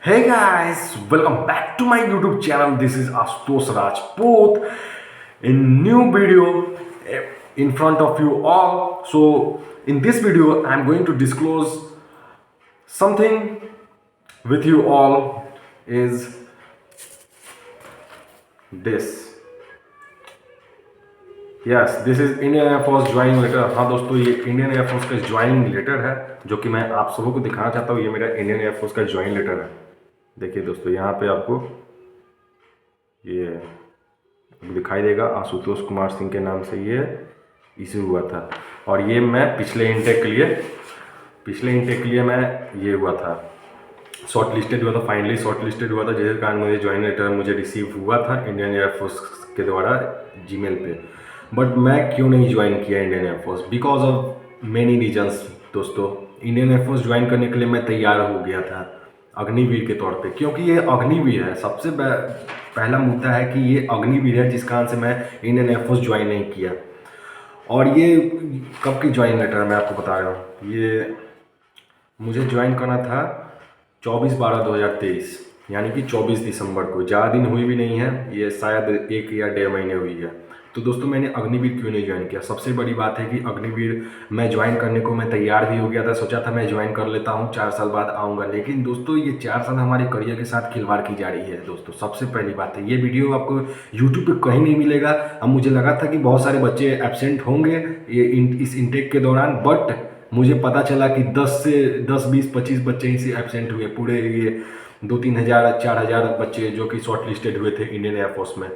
Hey guys, welcome back to my YouTube channel. This is Ashutosh Rajput in new video in front of you all. So in this video, I'm going to disclose something with you all is this. Yes this is Indian air force joining letter. हाँ दोस्तों, ये Indian air force का joining letter है जो कि मैं आप सबों को दिखाना चाहता हूँ। ये मेरा इंडियन एयरफोर्स का ज्वाइन लेटर है। देखिए दोस्तों, यहाँ पे आपको ये दिखाई देगा, आशुतोष कुमार सिंह के नाम से ये इशू हुआ था। और ये मैं पिछले इंटेक के लिए मैं ये हुआ था, शॉर्ट लिस्टेड हुआ था, फाइनली शॉर्ट लिस्टेड हुआ था, जिसके कारण मुझे ज्वाइन लेटर मुझे रिसीव हुआ था इंडियन एयरफोर्स के द्वारा जीमेल पे। बट मैं क्यों नहीं ज्वाइन किया Indian air force? Because of many reasons. दोस्तों, इंडियन एयरफोर्स ज्वाइन करने के लिए मैं तैयार हो गया था अग्निवीर के तौर पे, क्योंकि ये अग्निवीर है। सबसे पहला मुद्दा है कि ये अग्निवीर है, जिस कारण से मैं इंडियन एयरफोर्स ज्वाइन नहीं किया। और ये कब की ज्वाइन लेटर मैं आपको बता रहा हूँ। ये मुझे ज्वाइन करना था 24/12/2023, यानी कि 24 दिसंबर को। ज़्यादा दिन हुई भी नहीं है, ये शायद 1 या 1.5 महीने हुई है। तो दोस्तों, मैंने अग्निवीर क्यों नहीं ज्वाइन किया? सबसे बड़ी बात है कि अग्निवीर मैं ज्वाइन करने को मैं तैयार भी हो गया था, सोचा था मैं ज्वाइन कर लेता हूँ, 4 साल बाद आऊँगा। लेकिन दोस्तों, ये 4 साल हमारे करियर के साथ खिलवाड़ की जा रही है। दोस्तों, सबसे पहली बात है, ये वीडियो आपको यूट्यूब पे कहीं नहीं मिलेगा। अब मुझे लगा था कि बहुत सारे बच्चे एब्सेंट होंगे इस इंटेक के दौरान, बट मुझे पता चला कि 10, 20, 25 बच्चे ही से एब्सेंट हुए। पूरे ये 2-3 हज़ार 4,000 बच्चे जो कि शॉर्ट लिस्टेड हुए थे इंडियन एयरफोर्स में,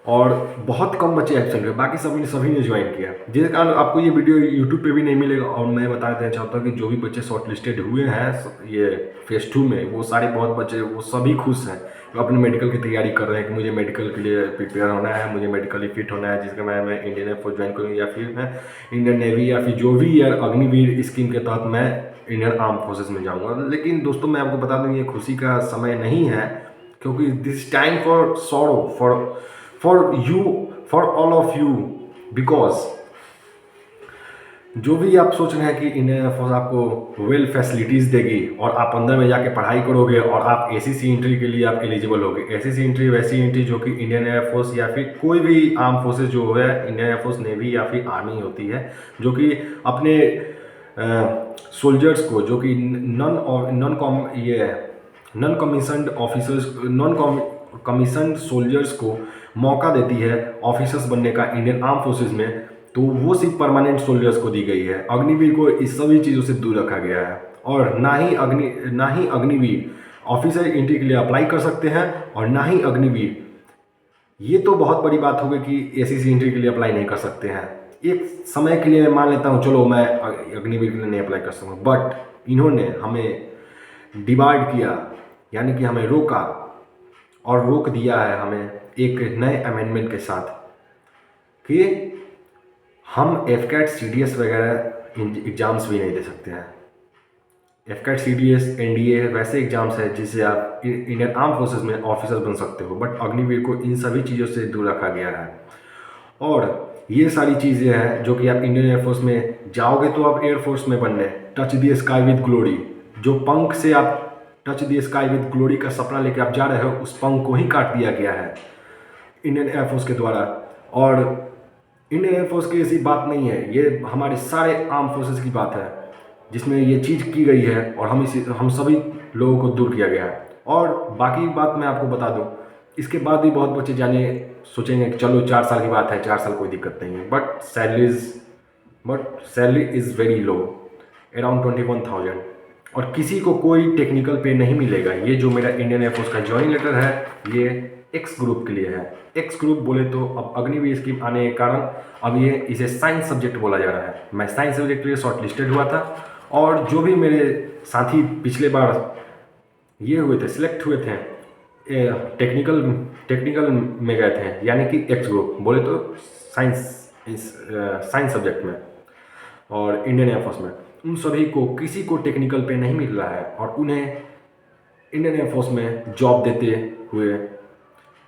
और बहुत कम बच्चे एब्सेंट हुए, बाकी सभी ने ज्वाइन किया। जिसके कारण आपको ये वीडियो यूट्यूब पे भी नहीं मिलेगा। और मैं बता देना चाहता हूँ कि जो भी बच्चे शॉर्ट लिस्टेड हुए हैं ये फेज 2 में, वो सारे बहुत बच्चे वो सभी खुश हैं, वो अपने मेडिकल की तैयारी कर रहे हैं कि मुझे मेडिकल के लिए प्रिपेयर होना है, मुझे मेडिकली फिट होना है, जिसका मैं इंडियन एयरफोर्स ज्वाइन करूँ, या फिर मैं इंडियन नेवी या फिर जो भी अग्निवीर स्कीम के तहत मैं इंडियन आर्म फोर्सेज में जाऊँगा। लेकिन दोस्तों, मैं आपको बता दूँ, ये खुशी का समय नहीं है, क्योंकि this time for sorrow for all of you. Because जो भी आप सोच रहे हैं कि इंडियन एयरफोर्स आपको वेल फैसिलिटीज़ देगी और आप अंदर में जाके पढ़ाई करोगे और आप एसीसी एंट्री के लिए आप एलिजिबल होगे। एसीसी एंट्री वैसी एंट्री जो कि इंडियन एयरफोर्स या फिर कोई भी आर्म फोर्सेज जो है, इंडियन एयरफोर्स, नेवी या फिर आर्मी होती है, जो कि अपने सोल्जर्स को, जो कि non commissioned officers, commission soldiers को मौका देती है ऑफिसर्स बनने का इंडियन आर्म फोर्सेज में, तो वो सिर्फ परमानेंट सोल्जर्स को दी गई है। अग्निवीर को इस सभी चीज़ों से दूर रखा गया है। और ना ही अग्निवीर ऑफिसर एंट्री के लिए अप्लाई कर सकते हैं, और ना ही अग्निवीर, ये तो बहुत बड़ी बात हो गई कि एसीसी एंट्री के लिए अप्लाई नहीं कर सकते हैं। एक समय के लिए मान लेता हूँ, चलो मैं अग्निवीर के लिए नहीं अप्लाई कर सकूँ, बट इन्होंने हमें डिबार्ड किया, यानी कि हमें रोका और रोक दिया है हमें एक नए अमेंडमेंट के साथ कि हम एफकैट सीडीएस वगैरह एग्ज़ाम्स भी नहीं दे सकते हैं। एफकैट सीडीएस एनडीए वैसे एग्ज़ाम्स है जिससे आप इंडियन आर्म फोर्सेस में ऑफिसर बन सकते हो, बट अग्निवीर को इन सभी चीज़ों से दूर रखा गया है। और ये सारी चीज़ें हैं जो कि आप इंडियन एयरफोर्स में जाओगे तो आप एयरफोर्स में बनने, touch the sky with glory, जो पंख से आप touch the sky with glory का सपना लेके आप जा रहे हो, उस पंख को ही काट दिया गया है इंडियन एयरफोर्स के द्वारा। और इंडियन एयरफोर्स की ऐसी बात नहीं है, ये हमारे सारे आर्म फोर्सेस की बात है जिसमें ये चीज़ की गई है, और हम सभी लोगों को दूर किया गया है। और बाकी बात मैं आपको बता दूं, इसके बाद भी बहुत बच्चे जाने सोचेंगे कि चलो 4 साल की बात है, 4 साल कोई दिक्कत नहीं है, but salary is very low, around 21,000, और किसी को कोई टेक्निकल पे नहीं मिलेगा। ये जो मेरा इंडियन एयरफोर्स का ज्वाइन लेटर है, ये एक्स ग्रुप के लिए है। एक्स ग्रुप बोले तो अब अग्निवीर स्कीम आने के कारण अब ये इसे साइंस सब्जेक्ट बोला जा रहा है। मैं साइंस सब्जेक्ट के लिए शॉर्ट लिस्टेड हुआ था, और जो भी मेरे साथी पिछले बार ये हुए थे, सिलेक्ट हुए थे, टेक्निकल में गए थे, यानी कि एक्स ग्रुप बोले तो साइंस सब्जेक्ट में और इंडियन एयरफोर्स में, उन सभी को किसी को टेक्निकल पे नहीं मिल रहा है, और उन्हें इंडियन एयरफोर्स में जॉब देते हुए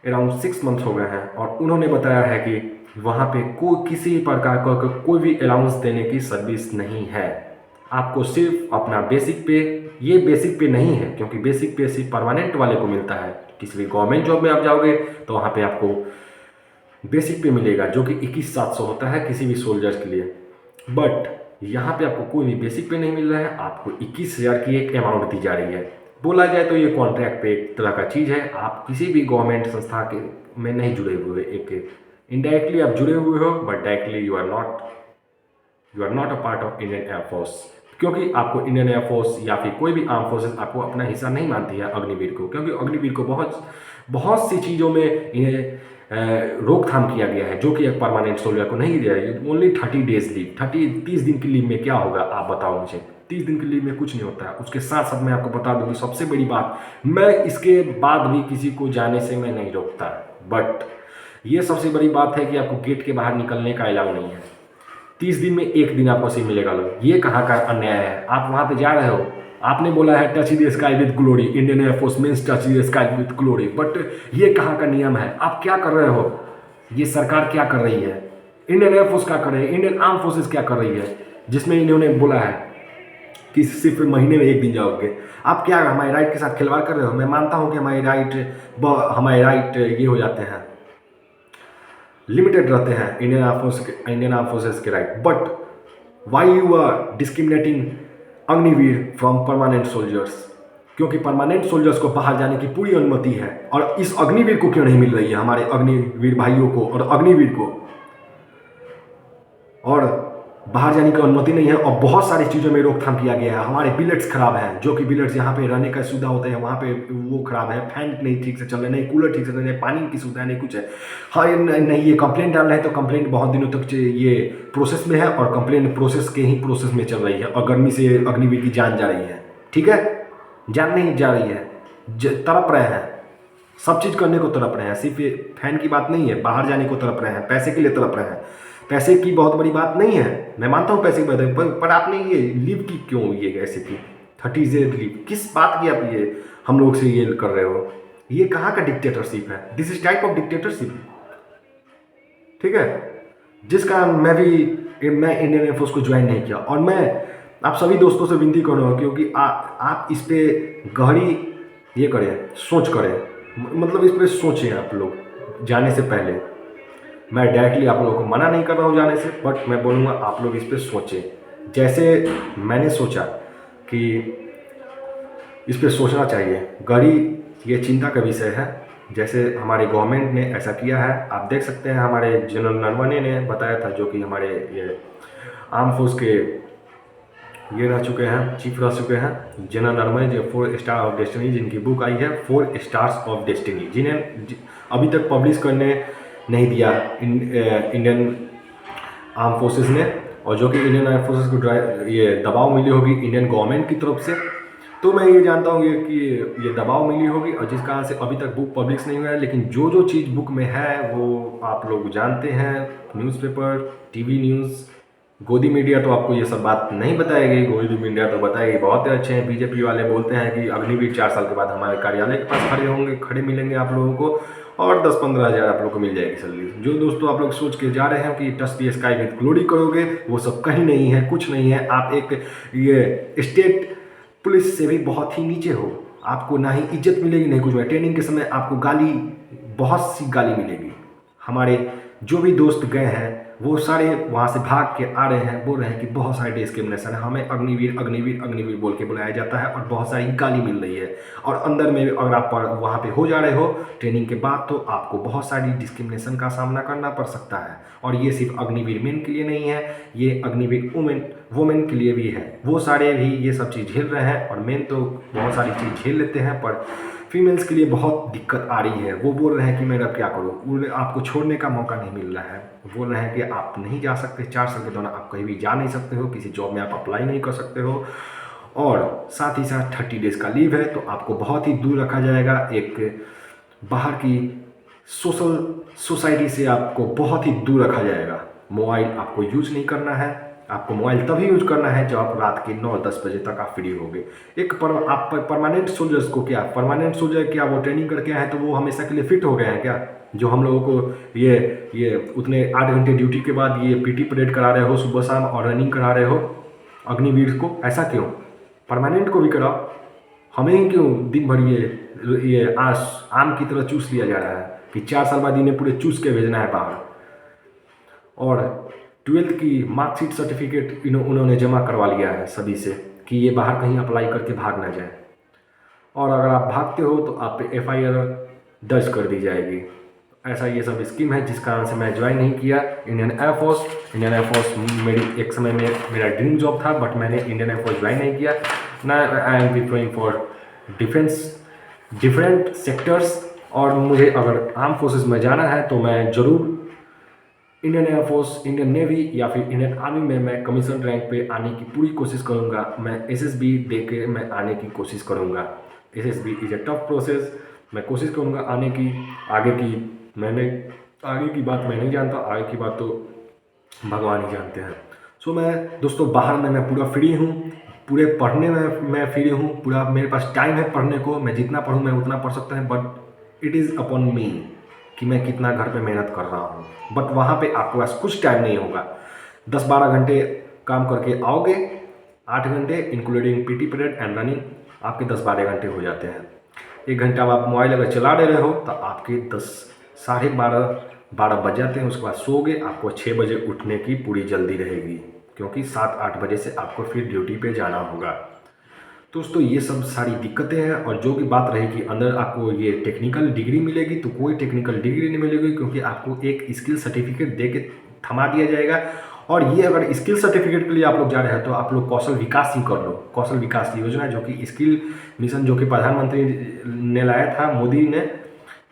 अराउंड 6 मंथ हो गए हैं। और उन्होंने बताया है कि वहाँ पे किसी प्रकार का कोई भी अलाउंस देने की सर्विस नहीं है। आपको सिर्फ अपना बेसिक पे, ये बेसिक पे नहीं है क्योंकि बेसिक पे सिर्फ परमानेंट वाले को मिलता है। किसी भी गवर्नमेंट जॉब में आप जाओगे तो वहाँ पे आपको बेसिक पे मिलेगा जो कि 21,700 होता है किसी भी सोल्जर्स के लिए। बट यहाँ पे आपको कोई भी बेसिक पे नहीं मिल रहा है, आपको 21,000 की एक अमाउंट दी जा रही है। बोला जाए तो ये कॉन्ट्रैक्ट पे एक तरह का चीज़ है, आप किसी भी गवर्नमेंट संस्था के में नहीं जुड़े हुए, एक इनडायरेक्टली आप जुड़े हुए हो but directly you are not a part of Indian air force, क्योंकि आपको इंडियन एयरफोर्स या फिर कोई भी आर्म फोर्सेस आपको अपना हिस्सा नहीं मानती है अग्निवीर को, क्योंकि अग्निवीर को बहुत बहुत सी चीज़ों में इन्हें रोकथाम किया गया है जो कि एक परमानेंट सोल्जर को नहीं दिया है। ओनली 30 डेज लीव, 30 दिन की लीव में क्या होगा आप बताओ मुझे। 30 दिन की लीव में कुछ नहीं होता है। उसके साथ साथ मैं आपको बता दूं कि सबसे बड़ी बात, मैं इसके बाद भी किसी को जाने से मैं नहीं रोकता, बट ये सबसे बड़ी बात है कि आपको गेट के बाहर निकलने का अलाउ नहीं है। 30 दिन में एक दिन आपको सिर्फ मिलेगा। लोग ये कहाँ का अन्याय है। आप वहाँ पे जा रहे हो, आपने बोला है touch the sky with glory, Indian air force means touch the sky with glory, but ये कहाँ का नियम है। आप क्या कर रहे हो, ये सरकार क्या कर रही है, इंडियन एयरफोर्स क्या कर रही है, इंडियन आर्म फोर्सेस क्या कर रही है, जिसमें इन्होंने बोला है कि सिर्फ महीने में एक दिन जाओगे। आप क्या हमारे राइट के साथ खिलवाड़ कर रहे हो। मैं मानता हूँ कि हमारे राइट ये हो जाते हैं, लिमिटेड रहते हैं इंडियन आर्म फोर्सेस के right, but why you are discriminating Agniveer from permanent soldiers, क्योंकि परमानेंट सोल्जर्स को बाहर जाने की पूरी अनुमति है और इस अग्निवीर को क्यों नहीं मिल रही है, हमारे अग्निवीर भाइयों को और अग्निवीर को और बाहर जाने की अनुमति नहीं है। और बहुत सारी चीज़ों में रोकथाम किया गया है। हमारे बिलेट्स खराब हैं, जो कि बिलेट्स यहाँ पे रहने का सुविधा होता है वहाँ पे वो खराब है, फैन नहीं ठीक से चल रहे, नहीं कूलर ठीक से चल रहे, नहीं पानी की सुविधा नहीं कुछ है। हाँ नहीं, ये कंप्लेंट डाल रहे हैं तो कंप्लेंट बहुत दिनों तक ये प्रोसेस में है और कंप्लेंट प्रोसेस के ही प्रोसेस में चल रही है और गर्मी से अग्निवीर की जान जा रही है। ठीक है, जान नहीं जा रही है, तड़प रहे हैं, सब चीज़ करने को तड़प रहे हैं, सिर्फ फैन की बात नहीं है, बाहर जाने को तड़प रहे हैं, पैसे के लिए तड़प रहे हैं। पैसे की बहुत बड़ी बात नहीं है, मैं मानता हूँ पैसे की बात है, पर आपने ये लीव की क्यों ये ऐसे की 30 डेज लीव, किस बात की आप ये हम लोग से ये कर रहे हो। ये कहाँ का डिक्टेटरशिप है, this is type of dictatorship. ठीक है, जिस कारण मैं इंडियन एयरफोर्स को ज्वाइन नहीं किया और मैं आप सभी दोस्तों से विनती कर रहा हूँ क्योंकि आप इस पर गहरी ये करें, सोच करें, मतलब इस पर सोचें आप लोग जाने से पहले। मैं डायरेक्टली आप लोगों को मना नहीं कर रहा हूँ जाने से, बट मैं बोलूँगा आप लोग इस पर सोचें जैसे मैंने सोचा कि इस पर सोचना चाहिए। गहरी ये चिंता का विषय है, जैसे हमारे गवर्नमेंट ने ऐसा किया है। आप देख सकते हैं हमारे जनरल नरवणे ने बताया था, जो कि हमारे ये आर्म फोर्स के ये रह चुके हैं, चीफ रह चुके हैं जनरल नरवणे, जो 4 स्टार ऑफ डेस्टिनी, जिनकी बुक आई है 4 स्टार्स ऑफ डेस्टिनी, जिन्हें अभी तक पब्लिश करने नहीं दिया इंडियन आर्म फोर्सेस ने, और जो कि इंडियन आर्म फोर्सेस को ये दबाव मिली होगी इंडियन गवर्नमेंट की तरफ से। तो मैं ये जानता हूँ कि ये दबाव मिली होगी और जिस कारण से अभी तक बुक पब्लिश नहीं हुआ है। लेकिन जो चीज़ बुक में है वो आप लोग जानते हैं, न्यूज़पेपर, टीवी न्यूज़, गोदी मीडिया तो आपको ये सब बात नहीं बताएगी। गोदी मीडिया तो बताएगी बहुत ही अच्छे हैं। बीजेपी वाले बोलते हैं कि अग्निवीर 4 साल के बाद हमारे कार्यालय के पास खड़े मिलेंगे आप लोगों को और 10-15 हज़ार आप लोग को मिल जाएगी सैलरी। जो दोस्तों आप लोग सोच के जा रहे हैं कि touch the sky with glory करोगे, वो सब कहीं नहीं है, कुछ नहीं है। आप एक ये स्टेट पुलिस से भी बहुत ही नीचे हो, आपको ना ही इज्जत मिलेगी नहीं कुछ। ट्रेनिंग के समय आपको गाली, बहुत सी गाली मिलेगी। हमारे जो भी दोस्त गए हैं वो सारे वहाँ से भाग के आ रहे हैं, बोल रहे हैं कि बहुत सारे डिस्क्रिमिनेशन है, हमें अग्निवीर अग्निवीर अग्निवीर बोल के बुलाया जाता है और बहुत सारी गाली मिल रही है। और अंदर में अगर आप वहाँ पे हो जा रहे हो ट्रेनिंग के बाद, तो आपको बहुत सारी डिस्क्रिमिनेशन का सामना करना पड़ सकता है। और ये सिर्फ अग्निवीर मेन के लिए नहीं है, ये अग्निवीर वुमेन के लिए भी है। वो सारे भी ये सब चीज़ झेल रहे हैं और मेन तो बहुत सारी चीज़ झेल लेते हैं, पर फीमेल्स के लिए बहुत दिक्कत आ रही है। वो बोल रहे हैं कि मैं अब क्या करूँ, आपको छोड़ने का मौका नहीं मिल रहा है। बोल रहे हैं कि आप नहीं जा सकते, 4 साल के दौरान आप कहीं भी जा नहीं सकते हो, किसी जॉब में आप अप्लाई नहीं कर सकते हो, और साथ ही साथ 30 डेज़ का लीव है। तो आपको बहुत ही दूर रखा जाएगा, एक बाहर की सोसाइटी से आपको बहुत ही दूर रखा जाएगा। मोबाइल आपको यूज नहीं करना है। आपको मोबाइल तभी यूज करना है जब आप रात के 9-10 बजे तक आप फ्री होगे। आप परमानेंट सोल्जर्स को क्या, परमानेंट सोल्जर क्या वो ट्रेनिंग करके आए हैं तो वो हमेशा के लिए फिट हो गए हैं क्या? जो हम लोगों को ये उतने 8 घंटे ड्यूटी के बाद ये पीटी परेड करा रहे हो सुबह शाम और रनिंग करा रहे हो, अग्निवीर को। ऐसा क्यों? परमानेंट को भी कराओ, हमें ही क्यों दिन भर ये आम की तरह चूस लिया जा रहा है कि 4 साल बाद इन्हें पूरे चूस के भेजना है बाहर। और 12th की मार्कशीट सर्टिफिकेट उन्होंने जमा करवा लिया है सभी से कि ये बाहर कहीं अप्लाई करके भाग ना जाए, और अगर आप भागते हो तो आप पे FIR दर्ज कर दी जाएगी। ऐसा ये सब स्कीम है, जिस कारण से मैं ज्वाइन नहीं किया इंडियन एयरफोर्स। इंडियन एयरफोर्स मेरी एक समय में मेरा ड्रीम जॉब था, बट मैंने इंडियन एयरफोर्स ज्वाइन नहीं किया ना। I am preferring for defence different sectors, और मुझे अगर आर्म फोर्सेस में जाना है तो मैं ज़रूर इंडियन एयरफोर्स, इंडियन नेवी या फिर इंडियन आर्मी में मैं कमीशन रैंक पे आने की पूरी कोशिश करूँगा। मैं SSB दे के मैं आने की कोशिश करूँगा। SSB is a tough process, मैं कोशिश करूँगा आने की। आगे की बात मैं नहीं जानता, आगे की बात तो भगवान ही जानते हैं। सो मैं दोस्तों बाहर में मैं पूरा फ्री हूँ, पूरे पढ़ने में मैं फ्री हूँ, पूरा मेरे पास टाइम है पढ़ने को। मैं जितना पढ़ूँ मैं उतना पढ़ सकता हूँ, बट इट इज़ अपॉन मी कि मैं कितना घर पे मेहनत कर रहा हूँ। बट वहाँ पे आपके पास कुछ टाइम नहीं होगा। 10-12 घंटे काम करके आओगे, 8 घंटे including PT period and running, आपके 10-12 घंटे हो जाते हैं। 1 घंटा आप मोबाइल अगर चला रहे हो तो आपके 12 बज जाते हैं। उसके बाद सोओगे, आपको 6 बजे उठने की पूरी जल्दी रहेगी, क्योंकि 7-8 बजे से आपको फिर ड्यूटी पे जाना होगा। दोस्तों ये सब सारी दिक्कतें हैं। और जो भी बात रहेगी, अंदर आपको ये टेक्निकल डिग्री मिलेगी तो कोई टेक्निकल डिग्री नहीं मिलेगी, क्योंकि आपको एक स्किल सर्टिफिकेट दे के थमा दिया जाएगा। और ये अगर स्किल सर्टिफिकेट के लिए आप लोग जा रहे हैं तो आप लोग कौशल विकास ही कर लो। कौशल विकास योजना, जो कि स्किल मिशन, जो कि प्रधानमंत्री ने लाया था, मोदी ने।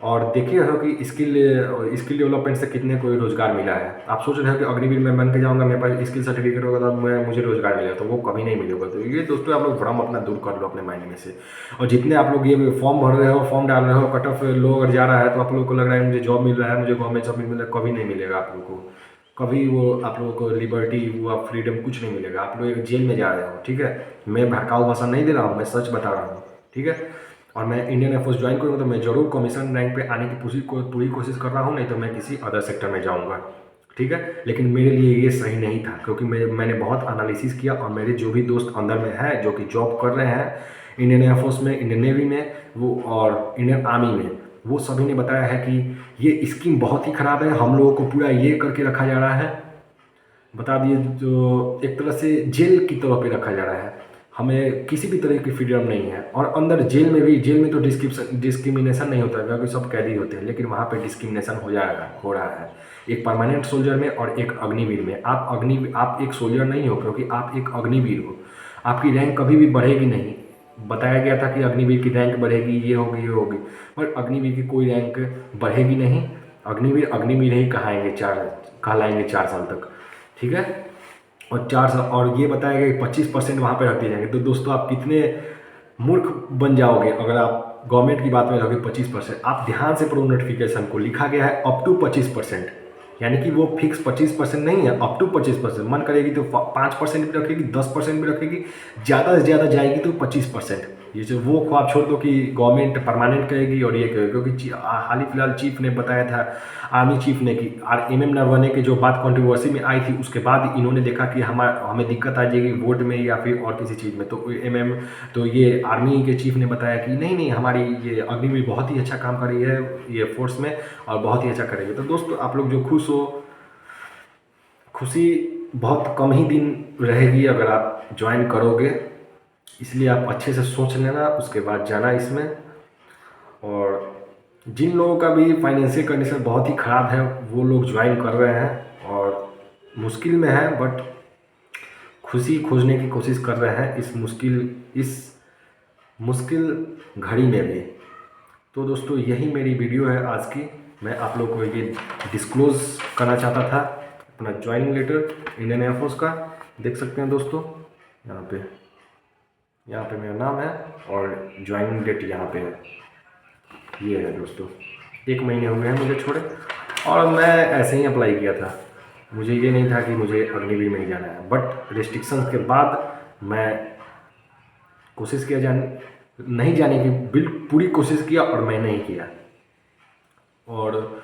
और देखिए हो कि स्किल डेवलपमेंट से कितने कोई रोज़गार मिला है। आप सोच रहे हो कि अग्निवीर में बन के जाऊंगा, मेरे पास स्किल सर्टिफिकेट होगा तो मुझे रोज़गार मिलेगा, तो वो कभी नहीं मिलेगा। तो ये दोस्तों आप लोग भ्रम अपना दूर कर लो अपने माइंड में से। और जितने आप लोग ये फॉर्म भर रहे हो, फॉर्म डाल रहे हो, कट ऑफ लो अगर जा रहा है तो आप लोग को लग रहा है मुझे जॉब मिल रहा है, मुझे गवर्नमेंट जॉब मिल रहा है, कभी नहीं मिलेगा आप लोग को। कभी वो आप लोगों को लिबर्टी हुआ, फ्रीडम कुछ नहीं मिलेगा। आप लोग एक जेल में जा रहे हो, ठीक है। मैं भड़काऊ भाषण नहीं दे रहा हूँ, मैं सच बता रहा हूँ, ठीक है। और मैं इंडियन एयरफोर्स ज्वाइन करूँगा तो मैं ज़रूर कमीशन रैंक पे आने की पूरी कोशिश कर रहा हूँ, नहीं तो मैं किसी अदर सेक्टर में जाऊँगा, ठीक है। लेकिन मेरे लिए ये सही नहीं था, क्योंकि मैंने बहुत एनालिसिस किया, और मेरे जो भी दोस्त अंदर में हैं जो कि जॉब कर रहे हैं इंडियन एयरफोर्स में, इंडियन नेवी में, वो और इंडियन आर्मी में, वो सभी ने बताया है कि ये स्कीम बहुत ही ख़राब है। हम लोगों को पूरा ये करके रखा जा रहा है, बता दिए, जो एक तरह से जेल की तरह पे रखा जा रहा है। हमें किसी भी तरह की फ्रीडम नहीं है। और अंदर जेल में तो डिस्क्रिमिनेशन नहीं होता, क्योंकि सब कैदी होते हैं, लेकिन वहाँ पे डिस्क्रिमिनेशन हो रहा है एक परमानेंट सोल्जर में और एक अग्निवीर में। आप एक सोल्जर नहीं हो, क्योंकि आप एक अग्निवीर हो। आपकी रैंक कभी भी बढ़ेगी नहीं। बताया गया था कि अग्निवीर की रैंक बढ़ेगी, ये होगी, पर अग्निवीर की कोई रैंक बढ़ेगी नहीं। अग्निवीर ही कहलाएंगे 4 साल तक, ठीक है। और 4 साल, और ये बताया गया कि 25% वहाँ पे रख दिए जाएंगे। तो दोस्तों आप कितने मूर्ख बन जाओगे अगर आप गवर्नमेंट की बात में रहोगे। 25%, आप ध्यान से पढ़ो नोटिफिकेशन को, लिखा गया है अप टू 25%, यानी कि वो फिक्स 25% नहीं है, अप टू 25%। मन करेगी तो 5% भी रखेगी, 10% भी रखेगी, ज़्यादा से ज़्यादा जाएगी तो 25%। ये जो वो ख्वाब छोड़ दो कि गवर्नमेंट परमानेंट करेगी और ये करेगी, क्योंकि हाल ही फिलहाल चीफ ने बताया था, आर्मी चीफ ने, कि MM नरवणे की जो बात कंट्रोवर्सी में आई थी, उसके बाद इन्होंने देखा कि हमें दिक्कत आ जाएगी वोट में या फिर और किसी चीज़ में, तो ये आर्मी के चीफ ने बताया कि नहीं, हमारी ये अग्निवीर बहुत ही अच्छा काम कर रही है ये फोर्स में, और बहुत ही अच्छा करेगी। तो दोस्तों आप लोग जो खुश हो, खुशी बहुत कम ही दिन रहेगी अगर आप ज्वाइन करोगे, इसलिए आप अच्छे से सोच लेना, उसके बाद जाना इसमें। और जिन लोगों का भी फाइनेंशियल कंडीशन बहुत ही ख़राब है, वो लोग ज्वाइन कर रहे हैं और मुश्किल में है, बट खुशी खोजने की कोशिश कर रहे हैं इस मुश्किल घड़ी में भी। तो दोस्तों यही मेरी वीडियो है आज की। मैं आप लोग को ये डिस्क्लोज़ करना चाहता था अपना ज्वाइनिंग लेटर इंडियन एयरफोर्स का। देख सकते हैं दोस्तों, यहाँ पे मेरा नाम है और ज्वाइनिंग डेट यहाँ पे है, ये है दोस्तों। 1 महीने हो गए हैं मुझे छोड़े, और मैं ऐसे ही अप्लाई किया था। मुझे ये नहीं था कि मुझे अग्निवीर में ही जाना है, बट रिस्ट्रिक्शंस के बाद मैं कोशिश किया नहीं जाने की, पूरी कोशिश किया, और मैं नहीं किया। और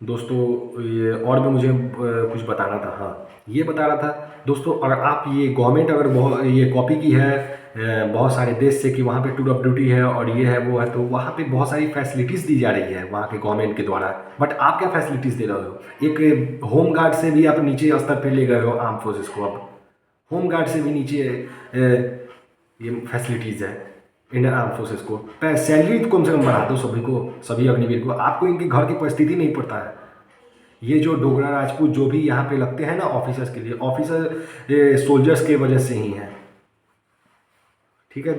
दोस्तों ये और भी मुझे कुछ बताना था। हाँ, ये बता रहा था दोस्तों, अगर आप ये गवर्नमेंट अगर बहुत ये कॉपी की है बहुत सारे देश से कि वहाँ पे टूर ऑफ ड्यूटी है और ये है वो है, तो वहाँ पे बहुत सारी फैसिलिटीज़ दी जा रही है वहाँ के गवर्नमेंट के द्वारा। बट आप क्या फैसिलिटीज़ दे रहे हो? एक होम गार्ड से भी आप नीचे स्तर पे ले गए हो आर्म फोर्सेस को। अब होम गार्ड से भी नीचे ये फैसिलिटीज़ है इंडियन आर्म फोर्सेस को। सैलरी तो कम से कम बढ़ा दो सभी को, सभी अग्निवीर को। आपको इनके घर की परिस्थिति नहीं पड़ता है। ये जो डोगरा राजपूत जो भी यहाँ पे लगते हैं ना ऑफिसर्स के लिए, ऑफिसर ये सोल्जर्स के वजह से ही हैं। ठीक है,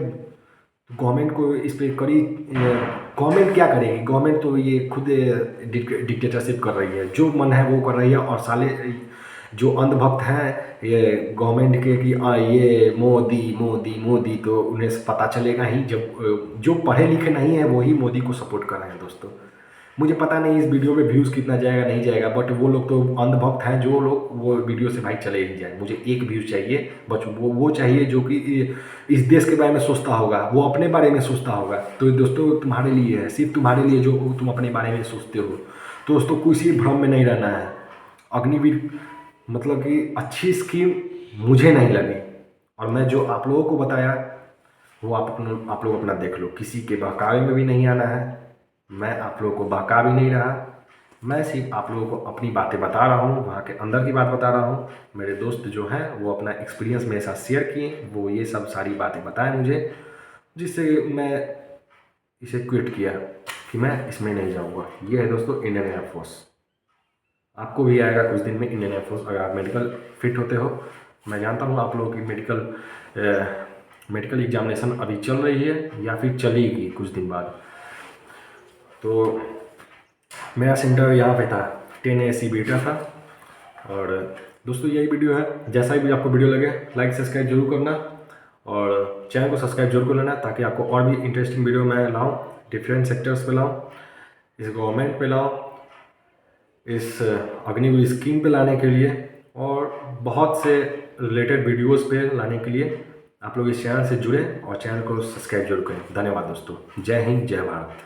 गवर्नमेंट को इस पर कड़ी, गवर्नमेंट क्या करेगी? गवर्नमेंट तो ये खुद डिक्टेटरशिप कर रही है, जो मन है वो कर रही है। और साले जो अंधभक्त हैं ये गवर्नमेंट के कि ये मोदी मोदी मोदी, तो उन्हें पता चलेगा ही जब जो पढ़े लिखे नहीं है वही मोदी को सपोर्ट कर रहे हैं दोस्तों। मुझे पता नहीं इस वीडियो में व्यूज़ कितना जाएगा नहीं जाएगा, बट वो लोग तो अंधभक्त हैं जो लोग वो वीडियो से भाई चले ही जाए। मुझे एक व्यूज़ चाहिए, बस वो चाहिए जो कि इस देश के बारे में सोचता होगा, वो अपने बारे में सोचता होगा। तो दोस्तों तुम्हारे लिए है, सिर्फ तुम्हारे लिए जो तुम अपने बारे में सोचते हो। तो दोस्तों किसी भ्रम में नहीं रहना है। अग्निवीर मतलब कि अच्छी स्कीम मुझे नहीं लगी, और मैं जो आप लोगों को बताया वो आप लोग अपना देख लो। किसी के बहकावे में भी नहीं आना है, मैं आप लोगों को बहका भी नहीं रहा। मैं सिर्फ आप लोगों को अपनी बातें बता रहा हूँ, वहाँ के अंदर की बात बता रहा हूँ। मेरे दोस्त जो हैं वो अपना एक्सपीरियंस मेरे साथ शेयर किए, वो ये सब सारी बातें बताएं मुझे, जिससे मैं इसे क्विट किया कि मैं इसमें नहीं जाऊँगा। ये है दोस्तों इंडियन एयरफोर्स। आपको भी आएगा कुछ दिन में इंडियन एयरफोर्स, अगर आप मेडिकल फिट होते हो। मैं जानता हूँ आप लोगों की मेडिकल एग्जामिनेशन अभी चल रही है या फिर चलेगी कुछ दिन बाद। तो मेरा सेंटर यहाँ पे था 10 AC बेटा था। और दोस्तों यही वीडियो है। जैसा भी आपको वीडियो लगे लाइक सब्सक्राइब जरूर करना, और चैनल को सब्सक्राइब जरूर कर लेना, ताकि आपको और भी इंटरेस्टिंग वीडियो मैं लाऊं, डिफरेंट सेक्टर्स पे लाऊं, इस गवर्नमेंट पे लाऊं, इस अग्निवीर स्कीम पे लाने के लिए, और बहुत से रिलेटेड वीडियोस पे लाने के लिए आप लोग इस चैनल से जुड़े और चैनल को सब्सक्राइब जरूर करें। धन्यवाद दोस्तों। जय हिंद, जय भारत।